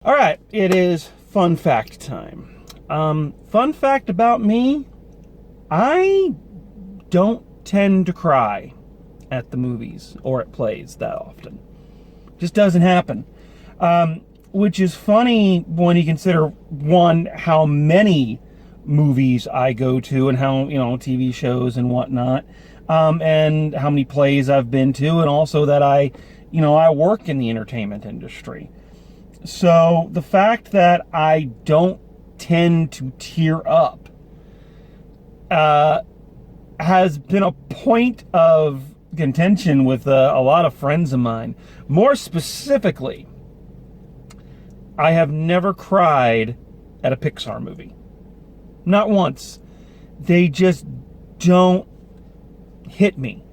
All right, it is fun fact time. Fun fact about me, I don't tend to cry at the movies or at plays that often. Just doesn't happen. Which is funny when you consider, one, how many movies I go to and how, TV shows and whatnot, and how many plays I've been to, and also that I work in the entertainment industry. So the fact that I don't tend to tear up has been a point of contention with a lot of friends of mine. More specifically, I have never cried at a Pixar movie. Not once. They just don't hit me.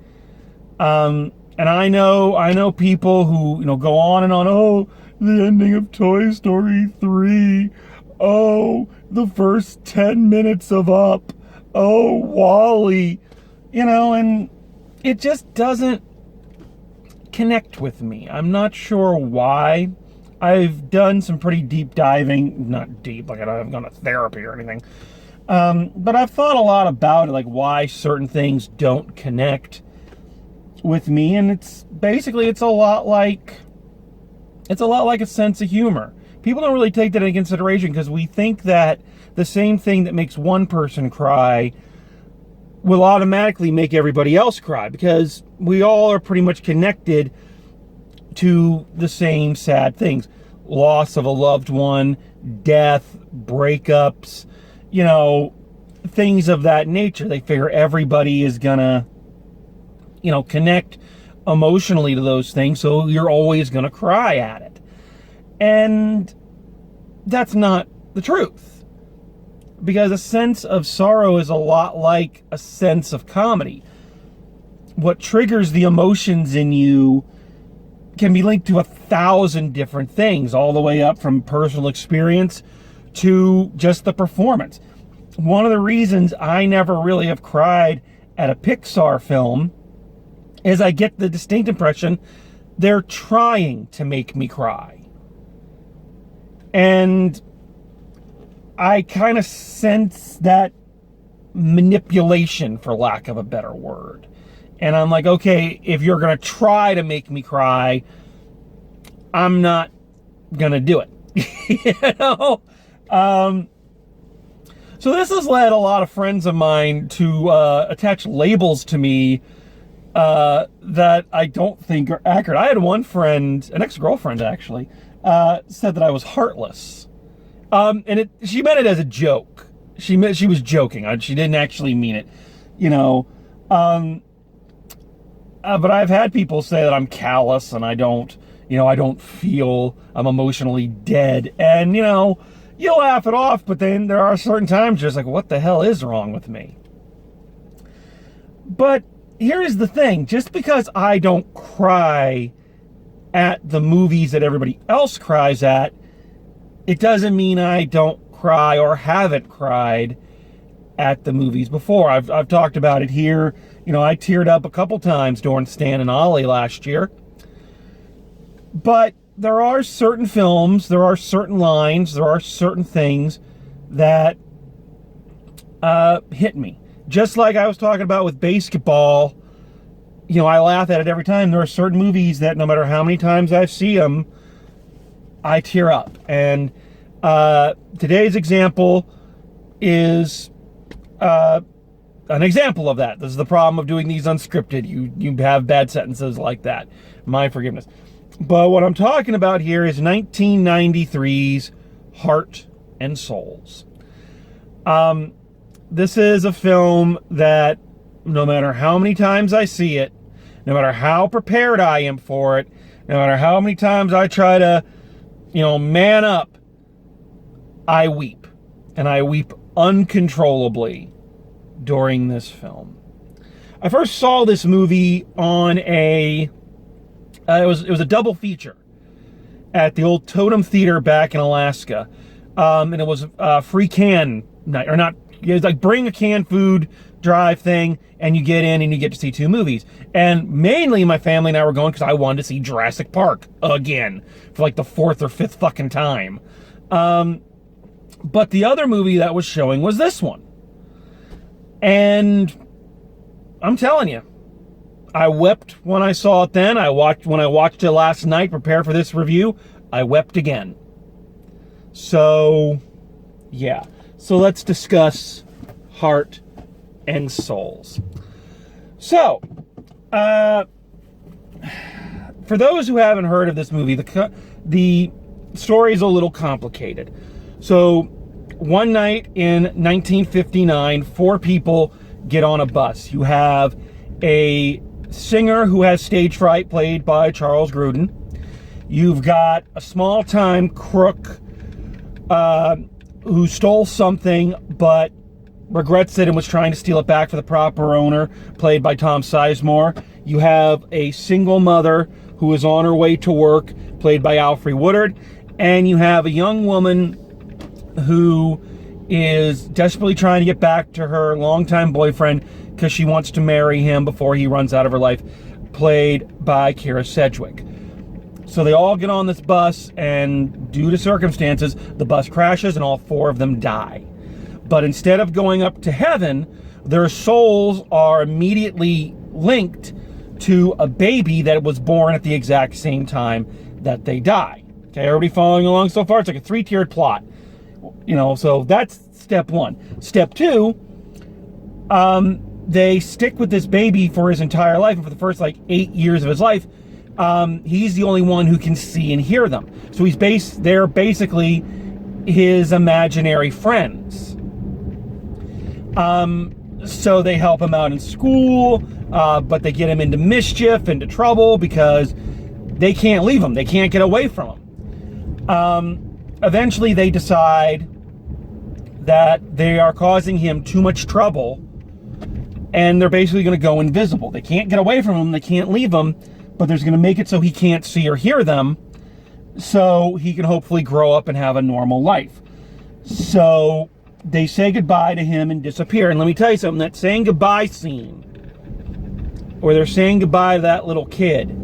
And I know people who, go on and on, oh, the ending of Toy Story 3, oh, the first 10 minutes of Up, oh, WALL-E, and it just doesn't connect with me. I'm not sure why. I've done some pretty deep diving, not deep, like I haven't gone to therapy or anything, but I've thought a lot about it, like why certain things don't connect with me, and it's a lot like a sense of humor. People don't really take that into consideration because we think that the same thing that makes one person cry will automatically make everybody else cry, because we all are pretty much connected to the same sad things. Loss of a loved one, death, breakups, things of that nature. They figure everybody is gonna, connect emotionally to those things, so you're always gonna cry at it. And that's not the truth. Because a sense of sorrow is a lot like a sense of comedy. What triggers the emotions in you can be linked to 1,000 different things, all the way up from personal experience to just the performance. One of the reasons I never really have cried at a Pixar film is I get the distinct impression they're trying to make me cry. And I kind of sense that manipulation, for lack of a better word. And I'm like, okay, if you're going to try to make me cry, I'm not going to do it. So this has led a lot of friends of mine to attach labels to me that I don't think are accurate. I had one friend, an ex-girlfriend actually, said that I was heartless. And she meant it as a joke. She was joking. She didn't actually mean it, but I've had people say that I'm callous and I don't feel, I'm emotionally dead. And, you laugh it off, but then there are certain times you're just like, what the hell is wrong with me? But here's the thing. Just because I don't cry at the movies that everybody else cries at, it doesn't mean I don't cry or haven't cried at the movies before. I've talked about it here. I teared up a couple times during Stan and Ollie last year. But there are certain films, there are certain lines, there are certain things that hit me. Just like I was talking about with basketball, I laugh at it every time. There are certain movies that no matter how many times I see them, I tear up. And today's example is an example of that. This is the problem of doing these unscripted. You have bad sentences like that. My forgiveness. But what I'm talking about here is 1993's Heart and Souls. This is a film that no matter how many times I see it, no matter how prepared I am for it, no matter how many times I try to, man up, I weep. And I weep uncontrollably during this film. I first saw this movie on it was a double feature at the old Totem Theater back in Alaska. And it was free can night, or not, it was like bring a canned food, drive thing, and you get in and you get to see 2 movies. And mainly my family and I were going because I wanted to see Jurassic Park again for like the 4th or 5th fucking time. But the other movie that was showing was this one. And I'm telling you, I wept when I saw it then. When I watched it last night, prepare for this review, I wept again. So, yeah. So let's discuss Heart and Souls. So, for those who haven't heard of this movie, the story is a little complicated. So, one night in 1959, 4 people get on a bus. You have a singer who has stage fright, played by Charles Grodin. You've got a small-time crook who stole something, but regrets it and was trying to steal it back for the proper owner, played by Tom Sizemore. You have a single mother who is on her way to work, played by Alfre Woodard. And you have a young woman who is desperately trying to get back to her longtime boyfriend because she wants to marry him before he runs out of her life, played by Kira Sedgwick. So they all get on this bus, and due to circumstances, the bus crashes and all 4 of them die. But instead of going up to heaven, their souls are immediately linked to a baby that was born at the exact same time that they die. Okay, everybody following along so far? It's like a 3-tiered plot. You know, so that's step 1. Step 2, they stick with this baby for his entire life, and for the first, 8 years of his life, he's the only one who can see and hear them. So they're basically his imaginary friends. So they help him out in school, but they get him into mischief, into trouble, because they can't leave him. They can't get away from him. Eventually they decide that they are causing him too much trouble, and they're basically going to go invisible. They can't get away from him. They can't leave him, but they're going to make it so he can't see or hear them, so he can hopefully grow up and have a normal life. So they say goodbye to him and disappear. And let me tell you something, that saying goodbye scene, where they're saying goodbye to that little kid,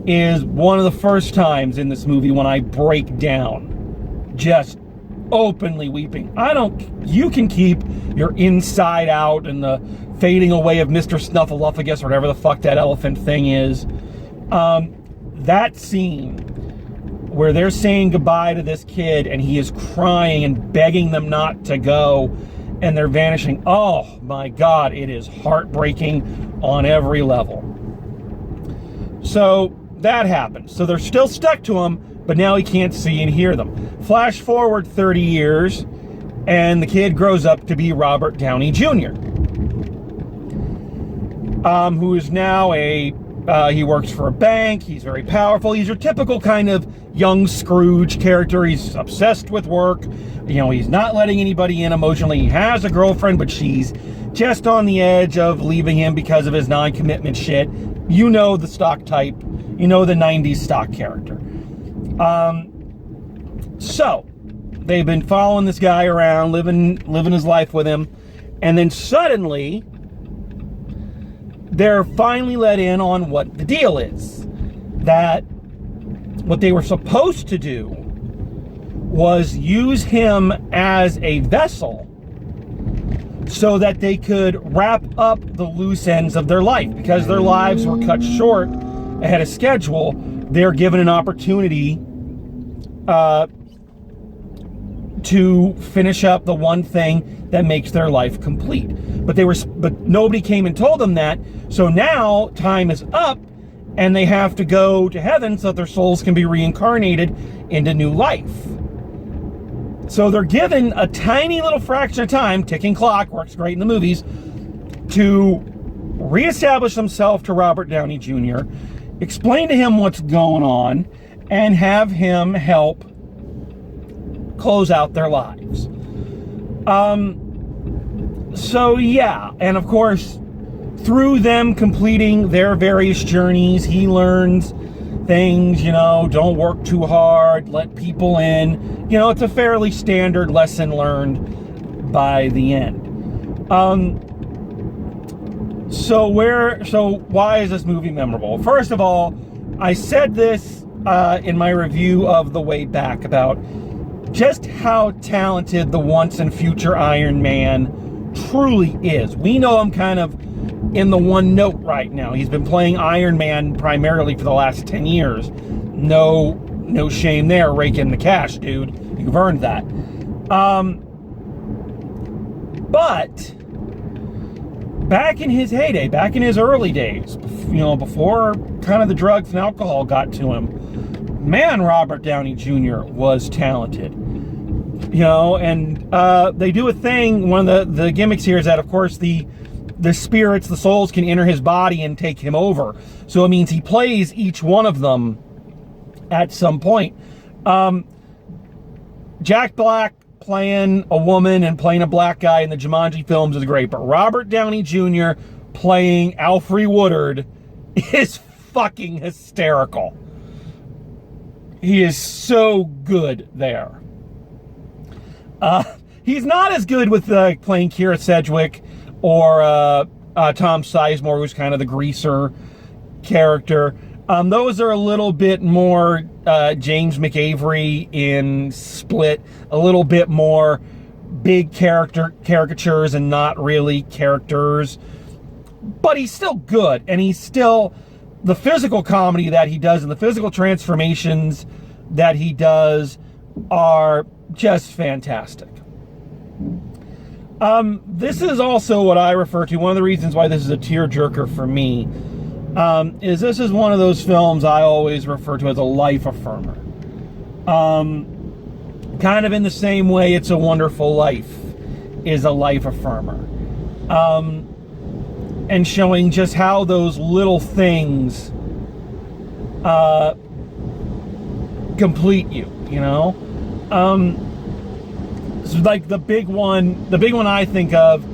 is one of the first times in this movie when I break down, just openly weeping. You can keep your inside out and the fading away of Mr. Snuffleupagus, or whatever the fuck that elephant thing is. That scene where they're saying goodbye to this kid and he is crying and begging them not to go, and they're vanishing. Oh my God, it is heartbreaking on every level. So that happens. So they're still stuck to him, but now he can't see and hear them. Flash forward 30 years, and the kid grows up to be Robert Downey Jr., who is now he works for a bank. He's very powerful. He's your typical kind of young Scrooge character. He's obsessed with work. You know, he's not letting anybody in emotionally. He has a girlfriend, but she's just on the edge of leaving him because of his non-commitment shit. You know the stock type. You know the 90s stock character. So they've been following this guy around, living his life with him, and then suddenly they're finally let in on what the deal is. That what they were supposed to do was use him as a vessel so that they could wrap up the loose ends of their life. Because their lives were cut short ahead of schedule, they're given an opportunity to finish up the one thing that makes their life complete. But nobody came and told them that. So now time is up, and they have to go to heaven so that their souls can be reincarnated into new life. So they're given a tiny little fraction of time, ticking clock, works great in the movies, to reestablish themselves to Robert Downey Jr., explain to him what's going on, and have him help close out their lives. So yeah, and of course, through them completing their various journeys, he learns things, don't work too hard, let people in. It's a fairly standard lesson learned by the end. So why is this movie memorable? First of all, I said this in my review of The Way Back about just how talented the once and future Iron Man truly is. We know him kind of in the one note right now. He's been playing Iron Man primarily for the last 10 years. No shame there. Rake in the cash, dude. You've earned that. But back in his heyday, back in his early days, before kind of the drugs and alcohol got to him, man, Robert Downey Jr. was talented. And they do a thing. One of the gimmicks here is that, of course, the spirits, the souls can enter his body and take him over. So it means he plays each one of them at some point. Jack Black playing a woman and playing a black guy in the Jumanji films is great, but Robert Downey Jr. playing Alfre Woodard is fucking hysterical. He is so good there. He's not as good with playing Kira Sedgwick or Tom Sizemore, who's kind of the greaser character. Those are a little bit more James McAvery in Split, a little bit more big caricatures and not really characters. But he's still good, and he's still the physical comedy that he does and the physical transformations that he does are just fantastic. This is also what I refer to, one of the reasons why this is a tearjerker for me, is this is one of those films I always refer to as a life affirmer. Kind of in the same way It's a Wonderful Life is a life affirmer. And showing just how those little things complete you, So like the big one I think of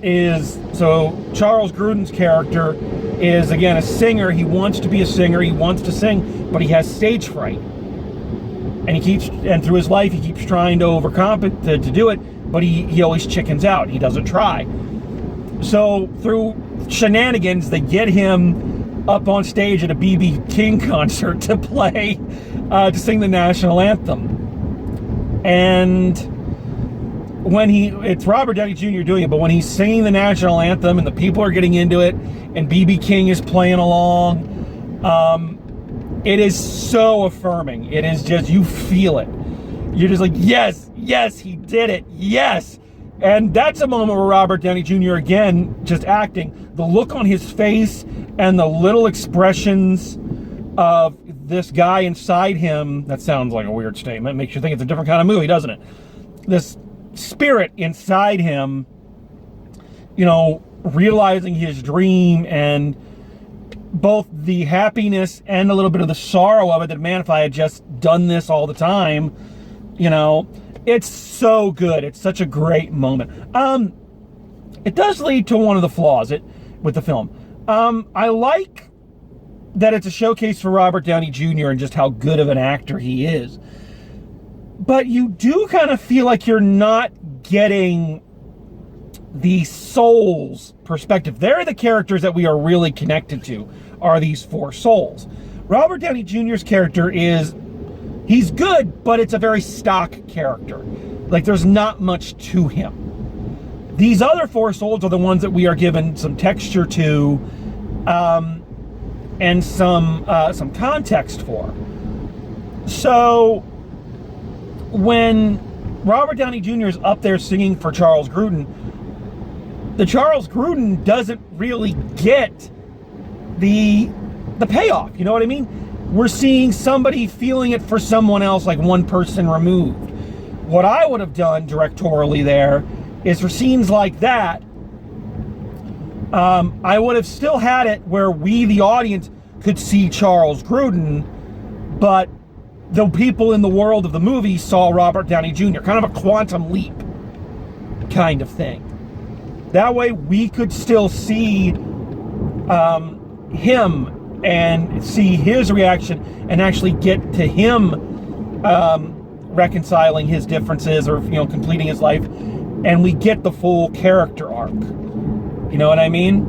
is, so Charles Grodin's character is, again, a singer. He wants to be a singer. He wants to sing, but he has stage fright. And through his life, he keeps trying to overcome it, to do it, but he always chickens out. He doesn't try. So through shenanigans, they get him up on stage at a B.B. King concert to play, to sing the national anthem. And it's Robert Downey Jr. doing it, but when he's singing the national anthem and the people are getting into it and B.B. King is playing along, it is so affirming. It is just, you feel it. You're just like, yes, he did it, yes. And that's a moment where Robert Downey Jr., again, just acting, the look on his face and the little expressions of this guy inside him, that sounds like a weird statement, makes you think it's a different kind of movie, doesn't it? This spirit inside him, realizing his dream and both the happiness and a little bit of the sorrow of it, that, man, if I had just done this all the time, it's so good. It's such a great moment. It does lead to one of the flaws with the film. I like that it's a showcase for Robert Downey Jr. and just how good of an actor he is. But you do kind of feel like you're not getting the souls perspective. They're the characters that we are really connected to, are these four souls. Robert Downey Jr.'s character he's good, but it's a very stock character. Like, there's not much to him. These other four souls are the ones that we are given some texture to, and some context for. So when Robert Downey Jr. is up there singing for Charles Grodin, the Charles Grodin doesn't really get the payoff. You know what I mean? We're seeing somebody feeling it for someone else, like one person removed. What I would have done directorially there is, for scenes like that, I would have still had it where we, the audience, could see Charles Grodin, but the people in the world of the movie saw Robert Downey Jr., kind of a quantum leap kind of thing. That way we could still see him and see his reaction and actually get to him reconciling his differences or completing his life, and we get the full character arc. You know what I mean?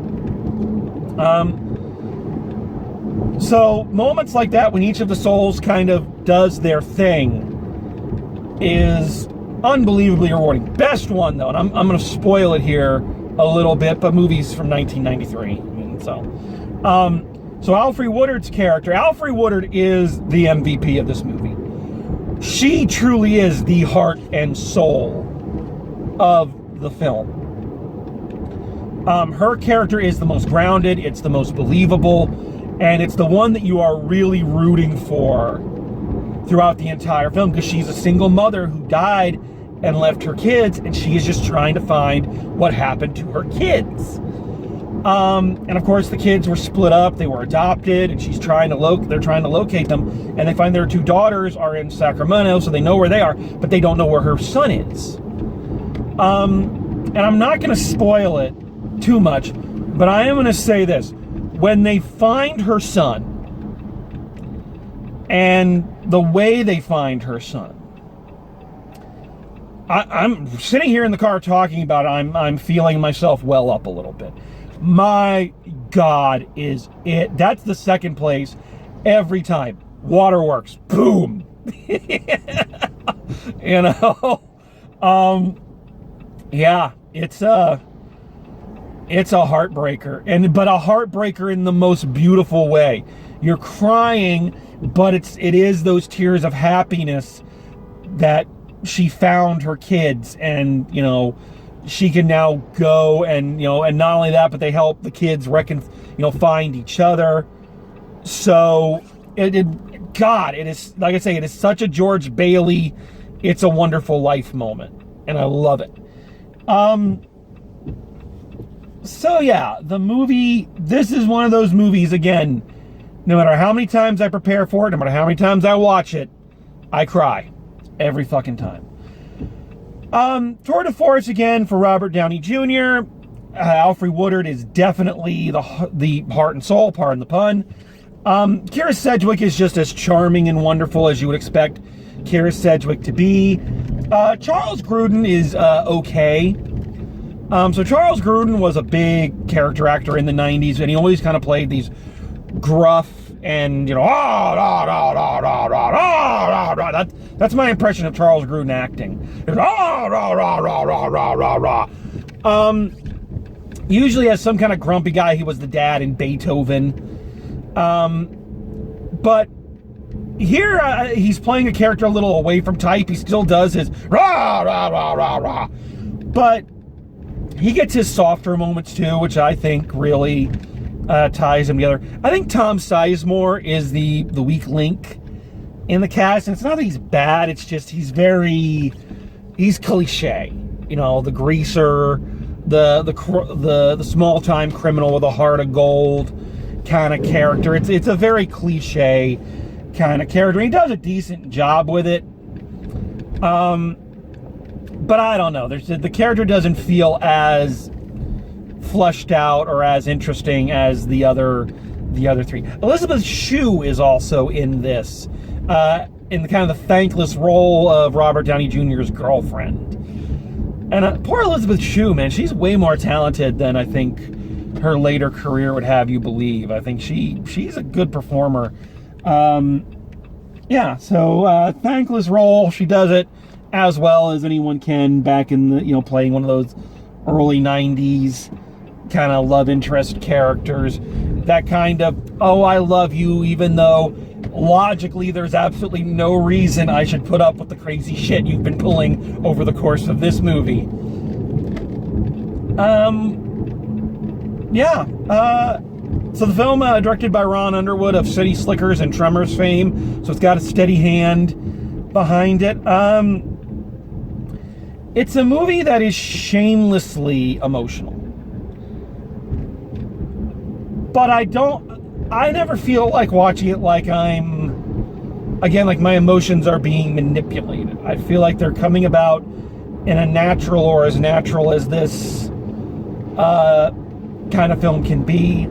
So moments like that, when each of the souls kind of does their thing, is unbelievably rewarding. Best one though, and I'm going to spoil it here a little bit, but movie's from 1993. I mean, so Alfre Woodard's character, Alfre Woodard is the MVP of this movie. She truly is the heart and soul of the film. Her character is the most grounded, it's the most believable, and it's the one that you are really rooting for throughout the entire film, because she's a single mother who died and left her kids, and she is just trying to find what happened to her kids. And of course the kids were split up, they were adopted, and they're trying to locate them, and they find their two daughters are in Sacramento, so they know where they are, but they don't know where her son is. And I'm not going to spoil it too much, but I am going to say this. When they find her son, and the way they find her son, I'm sitting here in the car talking about it, I'm feeling myself well up a little bit. My God, is it. That's the second place every time. Waterworks, boom. You know? Yeah, it's a heartbreaker, but a heartbreaker in the most beautiful way. You're crying, but it is those tears of happiness that she found her kids, and you know, she can now go, and you know, and not only that, but they help the kids find each other. So it is, like I say, it is such a George Bailey, It's a Wonderful Life moment, and I love it. So yeah, the movie, this is one of those movies, again, no matter how many times I prepare for it, no matter how many times I watch it, I cry every fucking time. Tour de force again for Robert Downey Jr. Alfre Woodard is definitely the heart and soul, pardon the pun. Kira Sedgwick is just as charming and wonderful as you would expect Kira Sedgwick to be. Charles Grodin is okay. So Charles Grodin was a big character actor in the 90s, and he always kind of played these gruff and, that's my impression of Charles Grodin acting. Usually as some kind of grumpy guy. He was the dad in Beethoven. But here he's playing a character a little away from type. He still does his but he gets his softer moments too, which I think really ties him together. I think Tom Sizemore is the weak link in the cast, and it's not that he's bad, it's just he's cliche. You know, the greaser, the small-time criminal with a heart of gold kind of character. It's a very cliche kind of character. He does a decent job with it. But I don't know. The character doesn't feel as fleshed out or as interesting as the other three. Elizabeth Shue is also in this, in the kind of the thankless role of Robert Downey Jr.'s girlfriend. And poor Elizabeth Shue, man, she's way more talented than I think her later career would have you believe. I think she's a good performer. Yeah, so thankless role. She does it as well as anyone can back in the, playing one of those early 90s kind of love interest characters. That kind of, oh, I love you, even though logically there's absolutely no reason I should put up with the crazy shit you've been pulling over the course of this movie. So the film, directed by Ron Underwood of City Slickers and Tremors fame, so it's got a steady hand behind it. It's a movie that is shamelessly emotional. But I never feel like watching it like like my emotions are being manipulated. I feel like they're coming about in a natural, or as natural as this kind of film can be.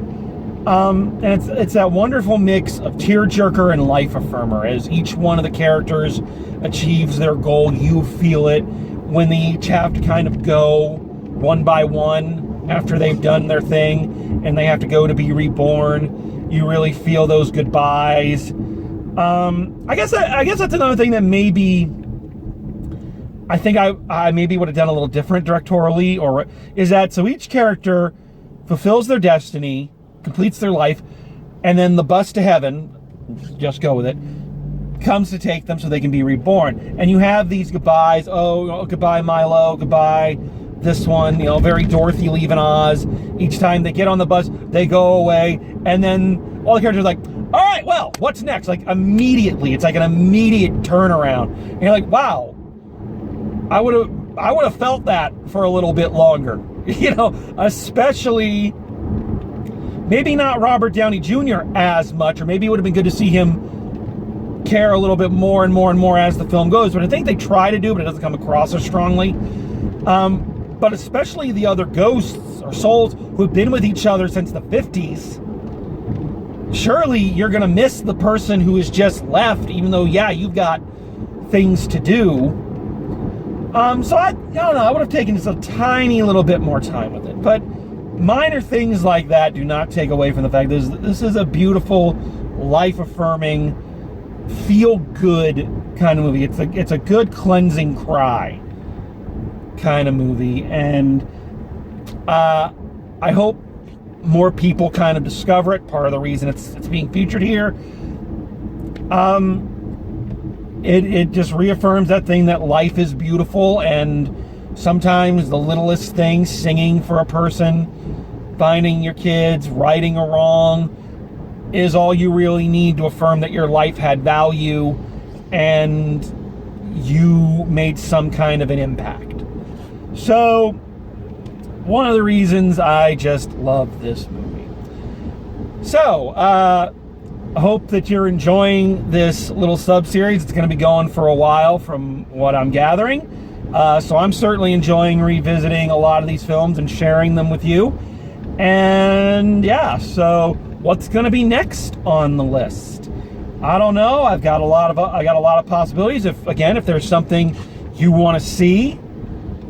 And it's that wonderful mix of tearjerker and life affirmer. As each one of the characters achieves their goal, you feel it when they each have to kind of go one by one. after they've done their thing and they have to go to be reborn. You really feel those goodbyes. I guess that's another thing that maybe I think I maybe would have done a little different directorially, or is that so each character fulfills their destiny, completes their life, and then the bus to heaven, just go with it, comes to take them so they can be reborn. And you have these goodbyes. Oh, goodbye Milo, goodbye this one, very Dorothy leaving Oz. Each time they get on the bus, they go away, and then all the characters are like, all right, well, what's next? Like immediately, it's like an immediate turnaround. And you're like, wow, I would have felt that for a little bit longer, especially maybe not Robert Downey Jr. as much, or maybe it would have been good to see him care a little bit more and more and more as the film goes. But I think they try to do, but it doesn't come across as strongly. But especially the other ghosts or souls who have been with each other since the 50s. Surely you're going to miss the person who is just left, even though, yeah, you've got things to do. So I don't know, I would have taken just a tiny little bit more time with it. But minor things like that do not take away from the fact that this is a beautiful, life-affirming, feel-good kind of movie. It's a good cleansing cry kind of movie. And I hope more people kind of discover it. Part of the reason it's being featured here. It just reaffirms that thing that life is beautiful, and sometimes the littlest things, singing for a person, finding your kids, righting a wrong, is all you really need to affirm that your life had value and you made some kind of an impact. So, one of the reasons I just love this movie. So, I hope that you're enjoying this little sub-series. It's going to be going for a while from what I'm gathering. So I'm certainly enjoying revisiting a lot of these films and sharing them with you. And yeah, so what's going to be next on the list? I don't know. I got a lot of possibilities. If there's something you want to see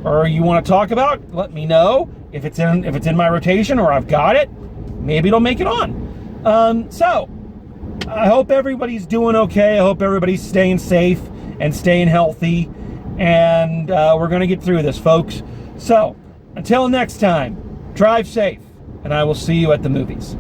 or you want to talk about, let me know. If it's in my rotation or I've got it, maybe it'll make it on. So I hope everybody's doing okay. I hope everybody's staying safe and staying healthy. And we're going to get through this, folks. So, until next time, drive safe, and I will see you at the movies.